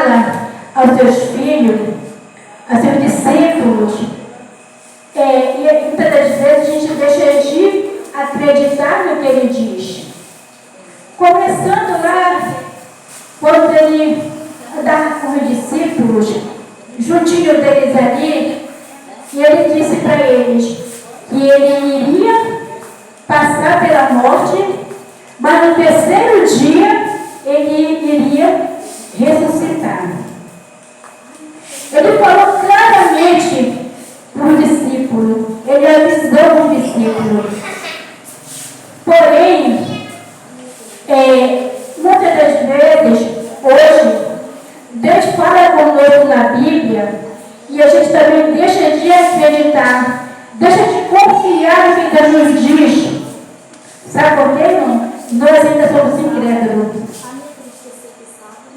fala aos seus filhos, aos seus discípulos, e muitas das vezes a gente deixa de acreditar no que ele diz. Começando lá, quando ele andava com os discípulos, juntinho deles ali, e ele disse para eles que ele iria passar pela morte, mas no terceiro dia ele iria ressuscitar. Ele falou claramente para o discípulo, ele avisou o discípulo. Porém, muitas das vezes, hoje, Deus fala conosco na Bíblia e a gente também deixa de acreditar, deixa de confiar no que Deus nos diz. Sabe por quê, irmão? Nós ainda somos incrédulos.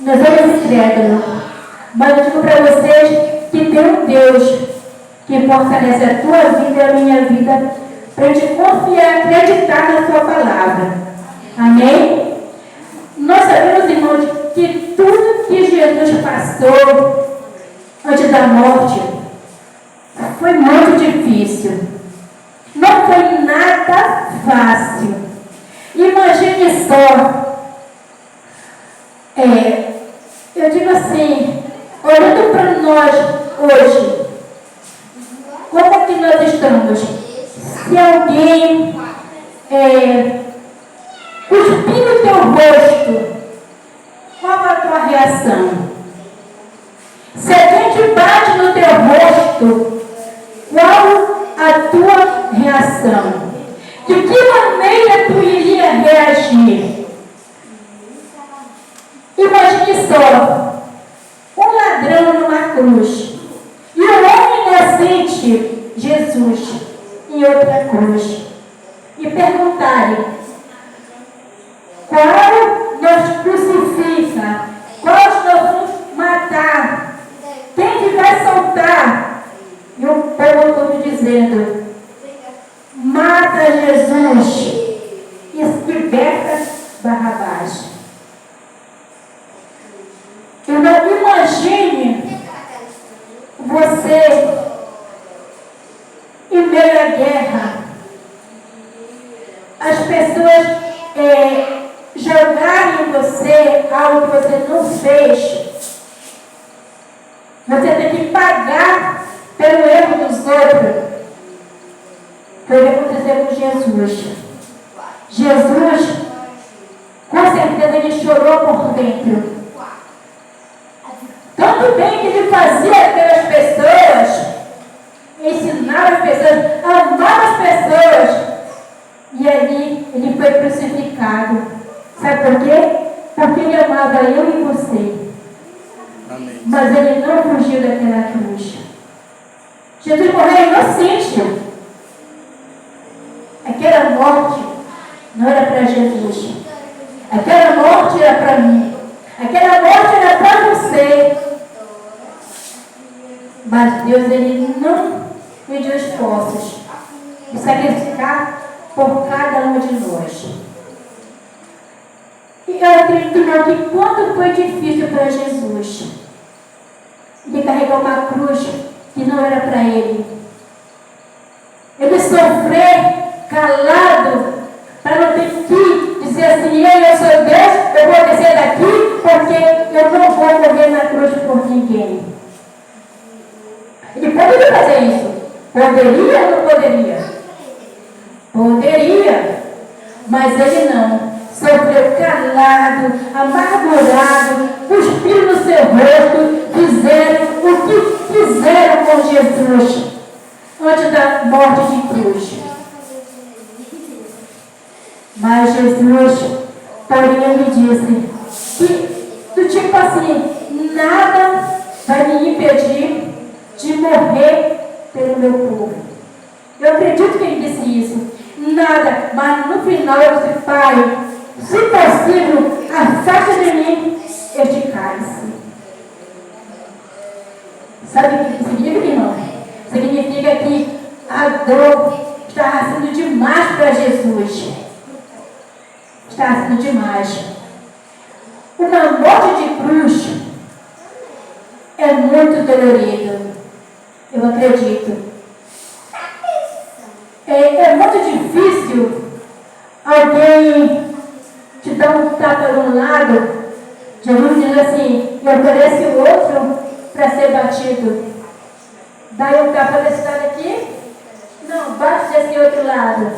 Nós somos incrédulos. Mas eu digo para vocês que tem um Deus que fortalece a tua vida e a minha vida para a gente confiar, acreditar na sua palavra. Amém? Nós sabemos, irmãos, que tudo que Jesus passou antes da morte foi muito difícil. Não foi nada fácil. Imagine só. Eu digo assim, olhando para nós hoje, como que nós estamos? Se alguém cuspir no teu rosto, qual a tua reação? Se alguém te bate no teu rosto, qual a tua reação? De que maneira tu iria reagir? Imagine só, um ladrão numa cruz e um homem inocente, Jesus, em outra cruz, e perguntarem: qual nos crucifica? Qual nós vamos matar? Quem que vai soltar? E o povo todo dizendo: mata Jesus e liberta Barrabás. Então, imagine você em meio à guerra, as pessoas jogarem em você algo que você não fez. Você tem que pagar pelo erro dos outros. Foi o que aconteceu com Jesus. Jesus, com certeza, ele chorou por dentro. Tanto bem que ele fazia aquelas pessoas, ensinava as pessoas, amava as pessoas. E ali ele foi crucificado. Sabe por quê? Porque ele amava eu e você. Amém. Mas ele não fugiu daquela cruz. Jesus morreu inocente. Aquela morte não era para Jesus. Aquela morte era para mim. Aquela morte era para você. Mas Deus, ele não mediu esforços de sacrificar por cada um de nós. E eu acredito que quanto foi difícil para Jesus de carregar uma cruz que não era para ele. Ele sofrer calado para não ter que dizer assim: eu sou Deus, eu vou descer daqui porque eu não vou morrer na cruz por ninguém. Ele poderia fazer isso. Poderia ou não poderia? Poderia. Mas ele não. Sofreu calado, amargurado, cuspiram no seu rosto, fizeram o que fizeram com Jesus antes da morte de cruz. Mas Jesus, porém, me disse que, tipo assim, nada vai me impedir de morrer pelo meu povo. Eu acredito que ele disse isso. Nada, mas no final eu disse: Pai, se possível, afasta de mim este cálice. Sabe o que significa, irmão? Significa que a dor está sendo demais para Jesus. Está sendo demais. Uma morte de cruz dolorido. Eu acredito. É muito difícil alguém te dar um tapa de um lado. Jesus diz assim, e oferece o outro para ser batido. Dá um tapa desse lado aqui, não, bate desse outro lado.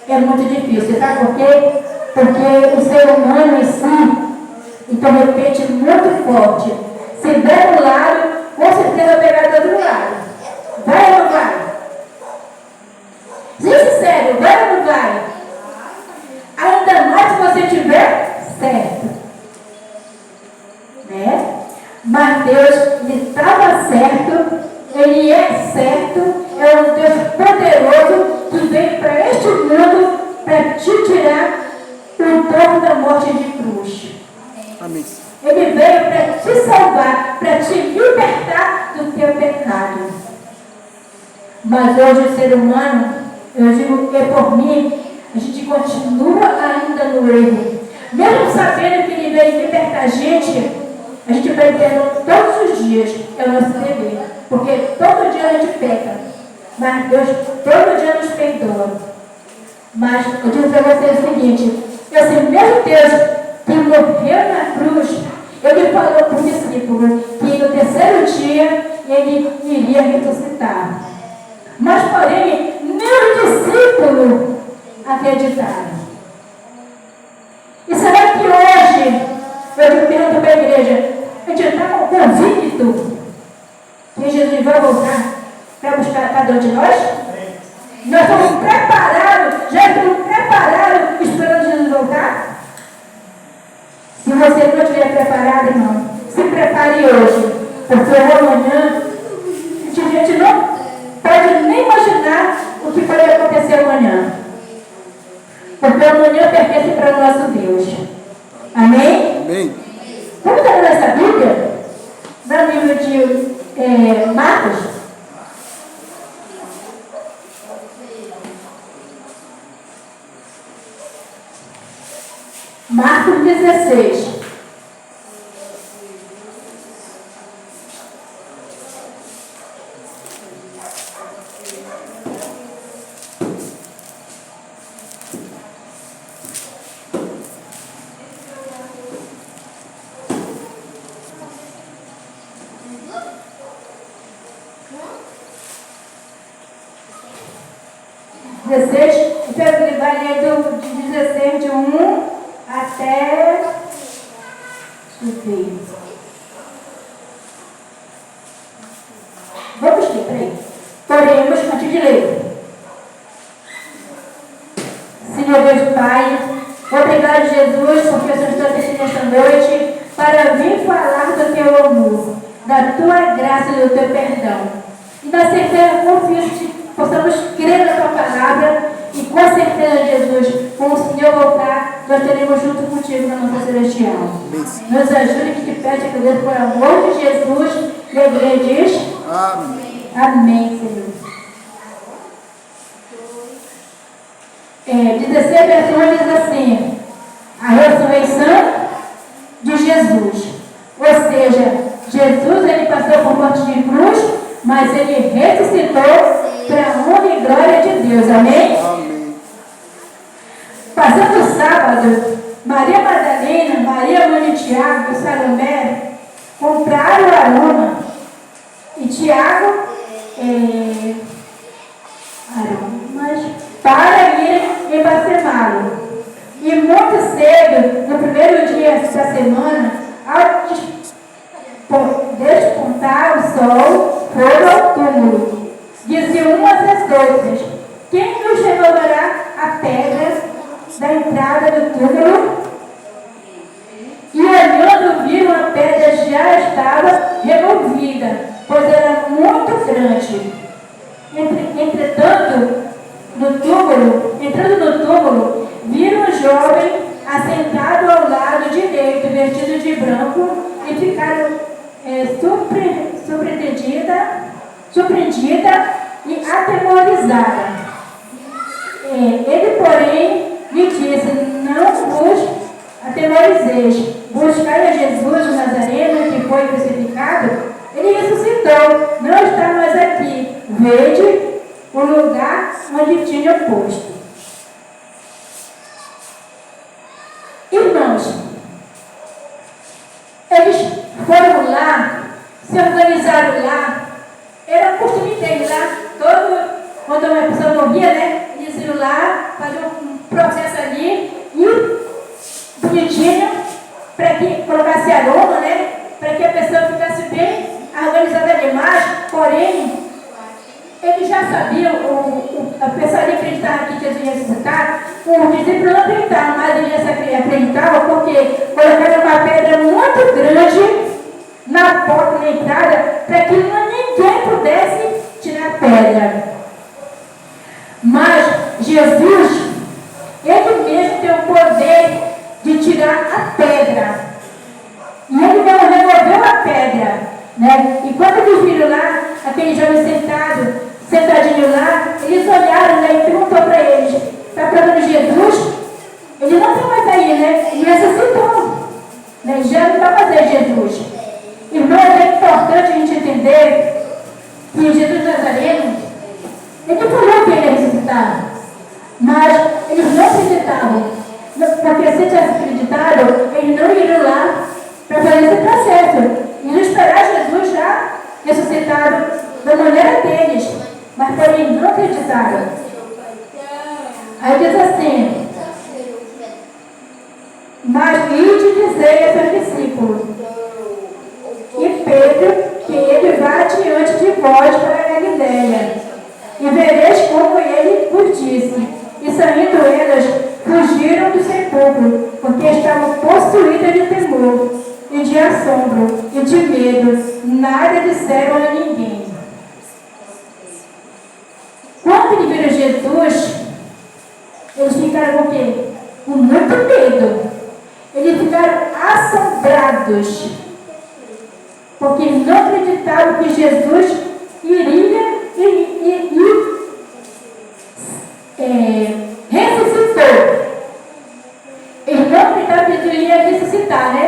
É muito difícil, sabe por quê? Porque o ser humano em si, então de repente, muito forte. Se der um lado, com certeza vai pegar do outro lado. Vai ou não vai? Diz sério, vai ou não vai? Ainda mais se você tiver certo. Né? Mas Deus, Ele estava certo, Ele é certo, é um Deus poderoso que veio para este mundo para te tirar o dor da morte de cruz. Amém. Ele veio para te salvar, para te libertar do teu pecado. Mas hoje o ser humano, eu digo que por mim, a gente continua ainda no erro. Mesmo sabendo que Ele veio libertar a gente vai tendo todos os dias, é o nosso dever. Porque todo dia a gente peca. Mas Deus todo dia nos perdoa. Mas eu digo para vocês o seguinte, esse mesmo Deus que morreu na cruz, Ele falou para o discípulo que no terceiro dia Ele iria ressuscitar. Mas porém, nem os discípulos acreditaram. E será que hoje, eu pergunto para a igreja, a gente está convicto que Jesus vai voltar para buscar cada um de nós? Nós estamos preparados, já estamos preparados esperando Jesus voltar? Se você não estiver preparado, irmão, se prepare hoje, porque amanhã a gente não pode nem imaginar o que pode acontecer amanhã. Porque amanhã pertence para o nosso Deus. Amém? Amém. Vamos ler nessa Bíblia? No livro de Marcos. Marcos 16. Então ele vai ler de 16, de 1 até. Deixa eu ver. Vamos aqui, peraí. Poremos, antes de ler. Senhor Deus Pai, obrigado, Jesus, porque eu estou aqui nesta noite para vir falar do teu amor, da tua graça e do teu perdão. E da certeza, confio que possamos crer na tua palavra e com certeza, Jesus, quando o Senhor voltar, nós estaremos junto contigo na nossa celestial. Nos ajude que te pede a Deus por amor de Jesus. E a igreja diz: Amém. Amém, Senhor. 16 versões diz assim: a ressurreição de Jesus. Ou seja, Jesus ele passou por morte de cruz, mas ele ressuscitou para a honra e glória de Deus. Amém? Amém. Passando o sábado, Maria Madalena, Maria, mãe de Tiago e Salomé compraram o aroma e Tiago aromas para ir embalsamá-lo. E muito cedo, no primeiro dia da semana, ao despontar o sol, foram ao túmulo. Diziam umas às outras: quem nos removerá a pedra da entrada do túmulo? E olhando, viram a pedra já estava removida, pois era muito grande. Entretanto, entrando no túmulo, viram um jovem assentado ao lado direito, vestido de branco, e ficaram surpreendida e atemorizada. Ele, porém, lhe disse: não vos atemorizeis, buscai a Jesus o Nazareno, que foi crucificado, ele ressuscitou. Não está mais aqui. Vede o lugar onde tinha posto. Irmãos, eles foram lá, se organizaram lá. Era um costume deles lá. Quando uma pessoa morria, né? Eles iam lá, faziam um processo ali e bonitinho, para que colocasse aroma, né? Para que a pessoa ficasse bem organizada demais. Porém, eles já sabiam, a pessoa ali acreditava que Jesus ia ressuscitar, os discípulos não acreditavam, mas eles acreditavam porque colocaram uma pedra muito grande na porta da entrada para que ninguém pudesse tirar a pedra. Mas Jesus, ele mesmo tem o poder de tirar a pedra. E ele mesmo removeu a pedra. Né? E quando eles viram lá, aquele jovem sentadinho lá, eles olharam, né, e perguntou para eles: está procurando Jesus? Ele não está mais aí, né? Ele ressuscitou. Né? Já não está mais aí Jesus. Irmãos, é importante a gente entender que Jesus Nazareno, ele falou que ele ia ressuscitar, mas eles não acreditavam, porque se tivesse acreditado, eles não iriam lá para fazer esse processo. Iam esperar Jesus já ressuscitado da maneira deles, mas porém não acreditaram. Aí diz assim: mas ide dizer a seus discípulos e Pedro que ele vá adiante de vós para a Galiléia, e vereis como ele vos disse. E saindo elas, fugiram do sepulcro, porque estavam possuídas de temor, e de assombro, e de medo. Nada disseram a ninguém. Quando eles viram Jesus, eles ficaram com o quê? Com muito medo. Eles ficaram assombrados, porque eles não acreditavam que Jesus iria ressuscitou. Eles não acreditavam que Jesus iria ressuscitar, né?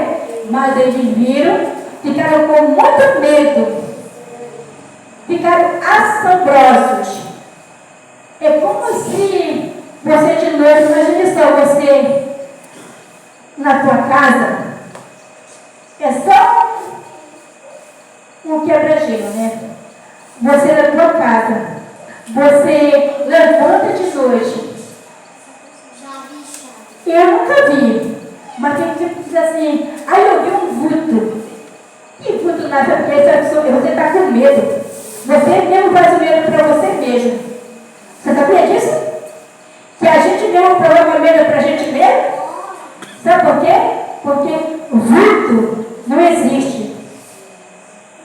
Mas eles viram, ficaram com muito medo, ficaram assombrosos. É como se você de noite, imagine só você na tua casa, é só um quebra-gelo, né? Você na tua casa, você levanta de noite. Eu nunca vi, mas tem gente que diz assim: aí eu vi um vulto. Que vulto nada, porque você está com medo. Você mesmo faz o medo para você mesmo. Você sabia disso? Que a gente mesmo coloca medo para a gente mesmo? Sabe por quê? Porque o vulto não existe.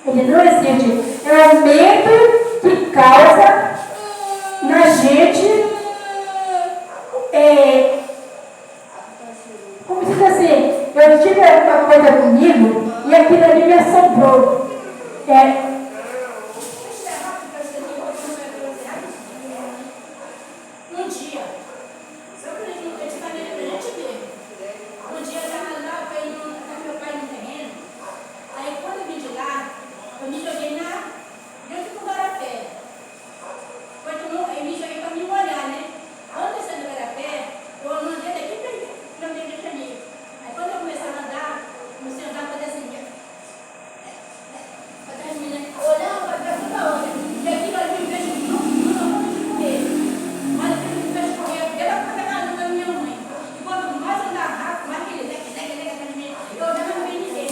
Ele não existe. É o medo que causa na gente, como se diz assim, eu tive alguma coisa comigo e aquilo ali me assombrou. Um dia, só para a gente ver, um dia eu estava lá, com meu pai no terreno, aí quando eu vim de lá, eu me joguei dentro do garapé. Eu me joguei para me molhar, né? Quando eu saí do garapé, eu andei daqui para onde eu tinha ido. Aí quando eu comecei a andar, comecei a andar, fazer assim, para as meninas, olhando para trás toda hora. E aquilo ali me fez correr. Mas aquilo me fez correr pela porta da casa da minha mãe. E quando mais andava rápido, mais aquele leque atrás de mim, eu olhava e não via ninguém.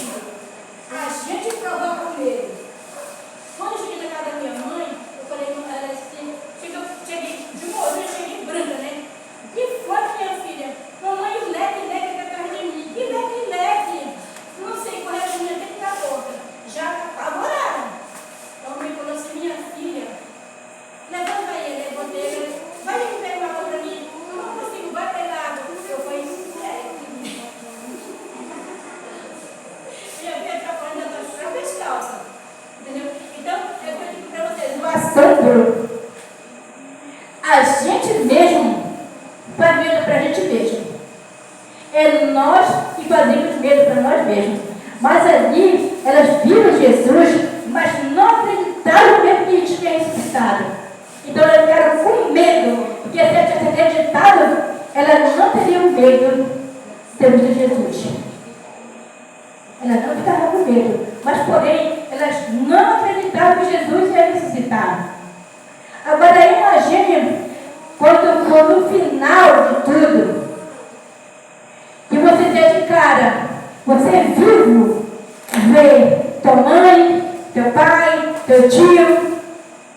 A gente provoca o medo. Quando eu cheguei na casa da minha mãe, eu falei com ela assim, cheguei de uma outra, eu cheguei branca, né? O que foi, minha filha? Mamãe, o leque atrás de mim. Que leque? Não sei, correu de mim dentro da porta. Já apavoraram. Então a mãe falou assim: minha filha, levanta ele, levantei ele, vai pegar uma água para mim. Eu não consigo, vai pegar água. Eu falei: minha filha está falando das próprias calças. Entendeu? Então, eu digo para vocês, o assombro, a gente mesmo faz medo para a gente mesmo. É nós que fazemos medo para nós mesmos. Mas ali, elas viram Jesus, mas não acreditaram mesmo que ele tinha ressuscitado. Então elas ficaram com medo, porque se ela tivesse acreditado, elas não teriam medo de ter Jesus. Elas não ficaram com medo, mas porém, elas não acreditavam que Jesus ia ressuscitar. Agora imagine quando for no final de tudo, que você der de cara, você vivo, vê tua mãe, teu pai, teu tio,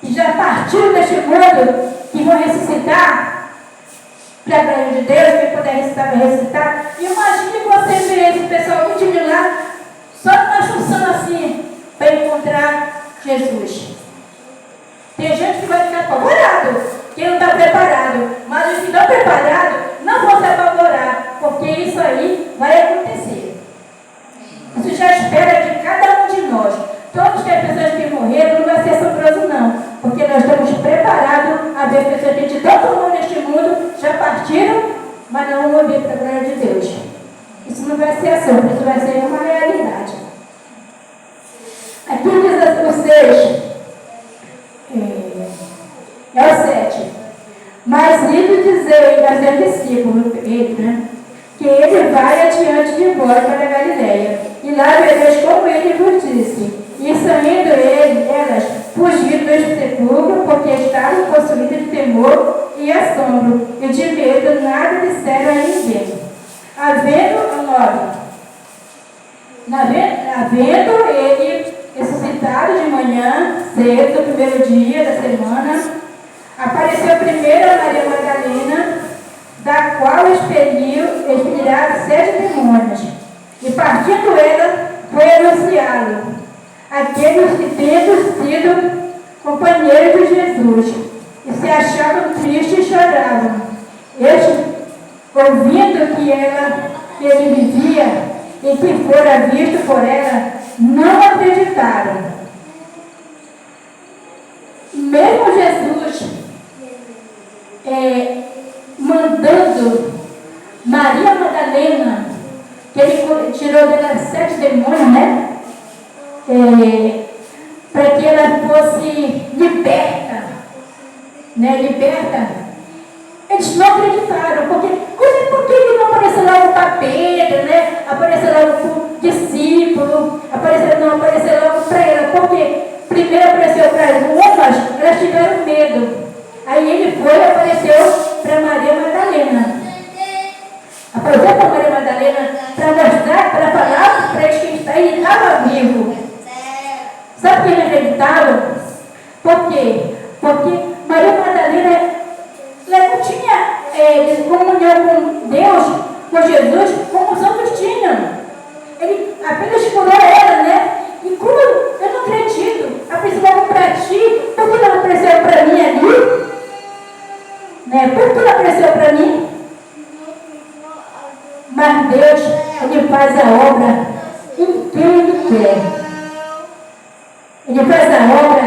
que já partiram deste mundo, que vão ressuscitar, para a glória de Deus, quem puder ressuscitar, vai ressuscitar. Imagine você ver esse pessoal que lá, só numa função assim, para encontrar Jesus. Tem gente que vai ficar apavorado, que não está preparado, mas os que estão preparados não vão se apavorar, porque isso aí vai acontecer. Isso já espera de cada um de nós. Todas as pessoas que morreram não vai ser assombroso não, porque nós estamos preparados a ver pessoas que de tanto amor neste mundo já partiram, mas não vão vir para a glória de Deus. Isso não vai ser assombro, isso vai ser uma realidade. Aqui diz o 6, é o 7. Mas indo dizer a seu discípulo, que ele vai adiante de vós para a Galileia, e lá vereis como ele vos disse. E saindo elas fugiram do sepulcro, porque estavam possuídas de temor e assombro, e de medo nada disseram a ninguém. Havendo ele ressuscitado de manhã, cedo, no primeiro dia da semana, apareceu primeiro a Maria Madalena, da qual expeliraram 7 demônios, e partindo ela, foi anunciá-lo aqueles que tendo sido companheiros de Jesus, e se achavam tristes e choravam. Estes, ouvindo que ele vivia e que fora visto por ela, não acreditaram. Mesmo Jesus mandando Maria Madalena, que ele tirou dela 7 demônios, né? Para que ela fosse liberta, né? Eles não acreditaram, porque por que ele não apareceu logo para Pedro, né? Apareceu logo para o discípulo, não apareceu logo para ela, porque primeiro apareceu para as umas, elas tiveram medo. Aí ele foi e apareceu para Maria Madalena. Apareceu para Maria Madalena para mostrar, para falar para eles que ele estava vivo. Sabe que ele acreditava? Por quê? Porque Maria Madalena não tinha comunhão com Deus, com Jesus, como os outros tinham. Ele apenas curou ela, né? E como eu não acredito, apareceu logo para ti, por que não apareceu para mim ali? Né? Por que não apareceu para mim? Mas Deus, Ele faz a obra em quem Ele quer. Ele faz a obra,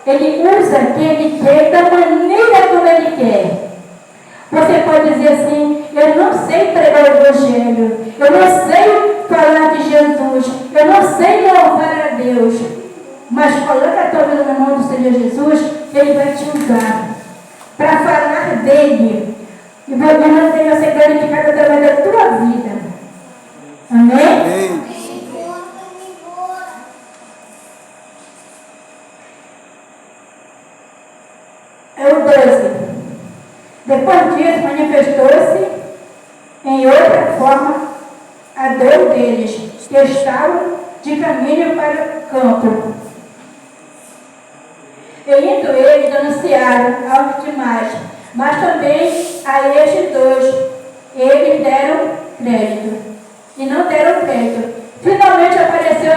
Ele usa quem Ele quer, da maneira como Ele quer. Você pode dizer assim, eu não sei pregar o Evangelho, eu não sei falar de Jesus, eu não sei louvar a Deus, mas coloca a tua vida na mão do Senhor Jesus, Ele vai te usar para falar dele, e vai ser glorificado através da tua vida. Amém? Amém. É o 12. Depois disso, manifestou-se em outra forma a dor deles, que estavam de caminho para o campo. E indo eles anunciaram aos demais, mas também a estes 2, eles deram crédito. E não deram crédito. Finalmente apareceu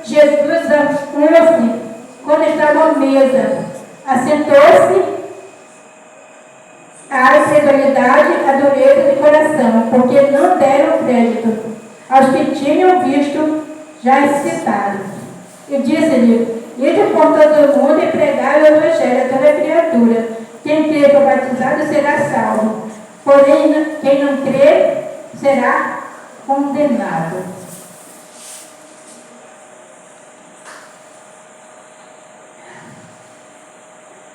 Jesus a 11, quando estava à mesa. Assentou-se a incredulidade, a dureza de coração, porque não deram crédito aos que tinham visto já ressuscitado. E disse-lhe: ide por todo o mundo e pregai o Evangelho a toda criatura. Quem crer for batizado será salvo, porém quem não crer será condenado.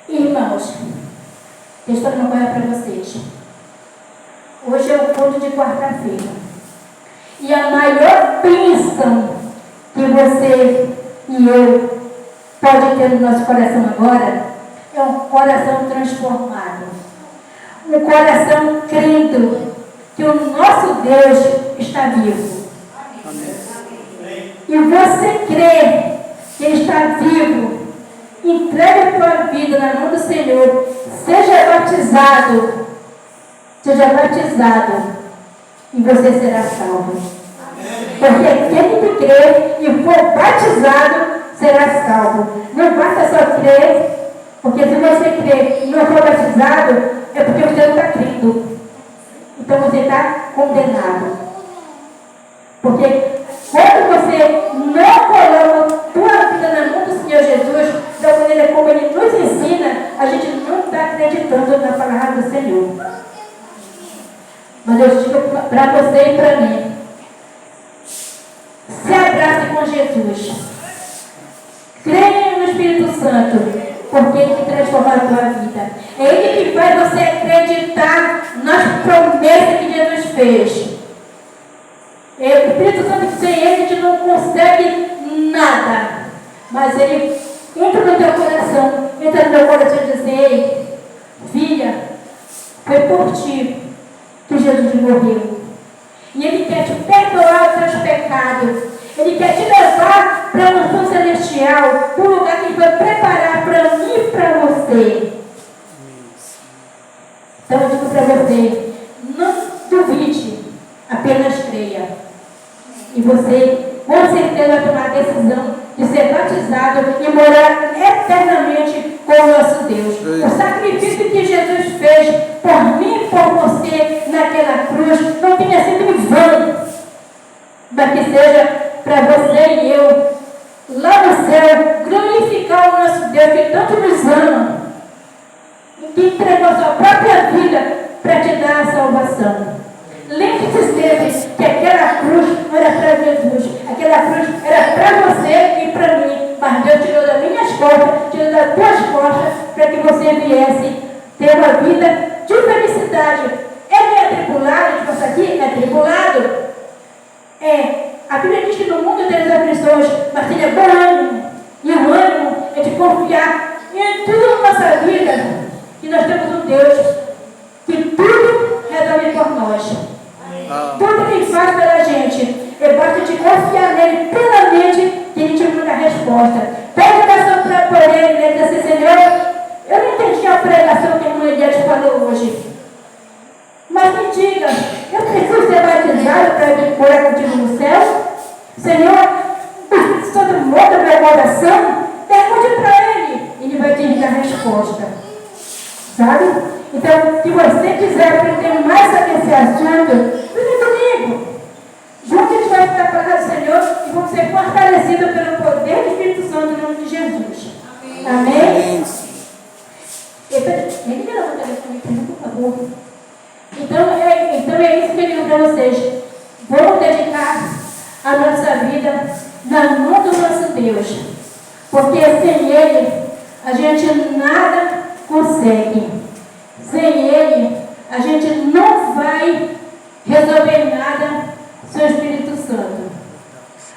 Irmãos, deixa eu falar uma coisa para vocês. Hoje é o culto de quarta-feira. E a maior bênção que você e eu pode ter no nosso coração agora é um coração transformado. Um coração crendo que o nosso Deus está vivo. E você crê que Ele está vivo, entregue a tua vida na mão do Senhor, seja batizado, e você será salvo. Porque aquele que crê e for batizado será salvo. Não basta só crer, porque se você crer e não for batizado, é porque você não está crendo. Então você está condenado. Porque quando você não coloca a tua vida na mão do Senhor Jesus, da maneira como Ele nos ensina, a gente não está acreditando na palavra do Senhor. Mas eu digo para você e para mim, se abrace com Jesus. Creia no Espírito Santo, porque Ele transforma a tua vida. É Ele que faz você acreditar nas promessas que Jesus fez. O Espírito Santo, sem Ele, a gente não consegue nada. Mas Ele entra no teu coração e diz: ei, filha, foi por ti que Jesus morreu. E Ele quer te perdoar os teus pecados. Ele quer te levar para a mansão celestial, para um lugar que Ele vai preparar para mim e para você. Então eu digo para você, não duvide, apenas creia. E você, com certeza, vai tomar a decisão de ser batizado e morar eternamente com o nosso Deus. O sacrifício que Jesus fez por mim e por você naquela cruz não tenha sido em vão, mas que seja para você e eu, lá no céu, glorificar o nosso Deus que tanto nos ama e que entregou a sua própria vida para te dar a salvação. Lembre-se sempre que aquela cruz não era para Jesus, aquela cruz era para você e para mim, mas Deus tirou das minhas costas, tirou das tuas costas, para que você viesse ter uma vida de felicidade. Ele é atribulado, tipo isso aqui, é atribulado. A Bíblia diz que no mundo tem aflições, mas ele é bom ânimo. E o ânimo é de confiar em tudo na nossa vida, que nós temos um Deus que tudo resolve por nós. Tudo que Ele faz pela gente, basta de confiar nele plenamente, que Ele te manda a resposta. Pede oração por Ele, né? Diz assim: Senhor, eu não entendi a pregação que a mãe te falou hoje. Mas me diga, eu preciso ser batizado para vir morar contigo no céu? Senhor, o Espírito Santo muda meu coração? Pergunte para Ele, Ele vai te dar a resposta. Sabe? Então, se você quiser aprender mais sobre esse assunto, venha comigo. Juntos a gente vai ficar para o Senhor e vamos ser fortalecidos pelo poder do Espírito Santo em nome de Jesus. Amém? Me liga o telefone, por favor. Então é isso que eu digo para vocês. Vamos dedicar a nossa vida na mão do nosso Deus. Porque sem Ele, a gente nada consegue. Sem Ele, a gente não vai resolver nada sem o Espírito Santo.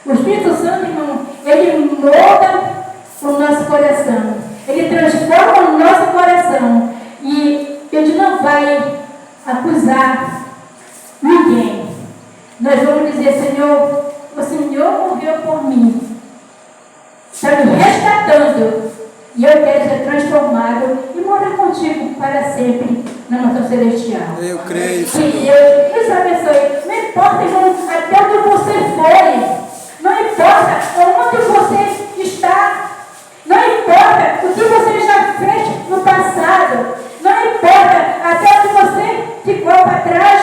O Espírito Santo, irmão, ele molda o nosso coração. Ele transforma o nosso coração. E a gente não vai acusar ninguém. Nós vamos dizer: Senhor, o Senhor morreu por mim, está me resgatando. E eu quero ser transformado e morar contigo para sempre na mansão celestial. Eu creio, Senhor. Que Deus nos abençoe. Não importa, irmão, até onde você foi. Não importa onde você está. Não importa o que você já fez no passado. Não importa até onde você ficou para trás.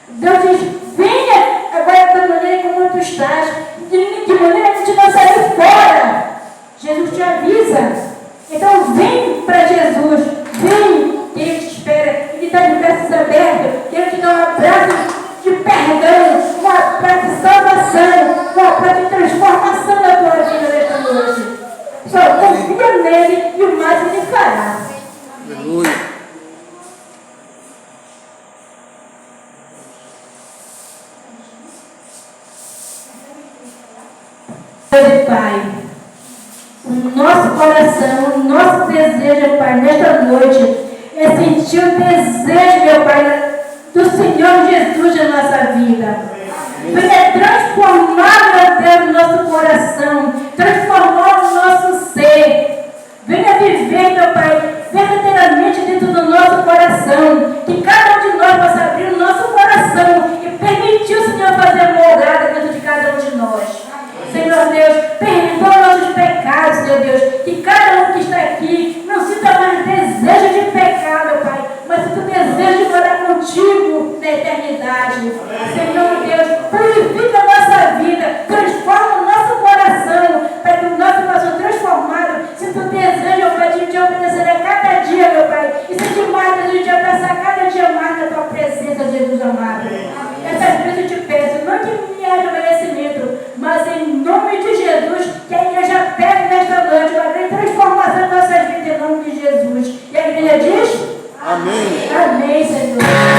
Deus diz: venha agora da maneira como tu estás. De maneira que não sair fora. Jesus te avisa. Então vem para Jesus. Vem, que Ele te espera. Ele está de braços abertos. Ele te dá um abraço de perdão, um abraço de salvação, um abraço de transformação da tua vida nesta noite. Só confia nele e o mais nós Ele fará. Aleluia. Pai, o nosso coração, o nosso desejo, Pai, nesta noite, é sentir o desejo, meu Pai, do Senhor Jesus na nossa vida. Venha transformar, meu Deus, o nosso coração, transformar o nosso ser. Venha viver, meu Pai, verdadeiramente dentro do nosso coração. Que cada um de nós possa abrir o nosso coração e permitir o Senhor fazer morada dentro de cada um de nós. Senhor Deus, perdoa nossos pecados, Senhor Deus, que cada um que está aqui não sinta mais desejo de pecar, meu Pai, mas sinta o desejo de morar contigo na eternidade. Senhor Deus, purifica a nossa vida, transforma o nosso coração, para que o nosso coração transformado sinta o desejo, meu Pai, de te obedecer a cada dia, meu Pai, e sentir mais desejo de abraçar cada dia mais na tua presença, Jesus amado. Essas vezes eu te peço, não que me haja merecimento, mas em nome de Jesus, que a igreja pegue nesta noite uma grande transformação em nossas vidas, em nome de Jesus. E a igreja diz? Amém. Amém, Senhor.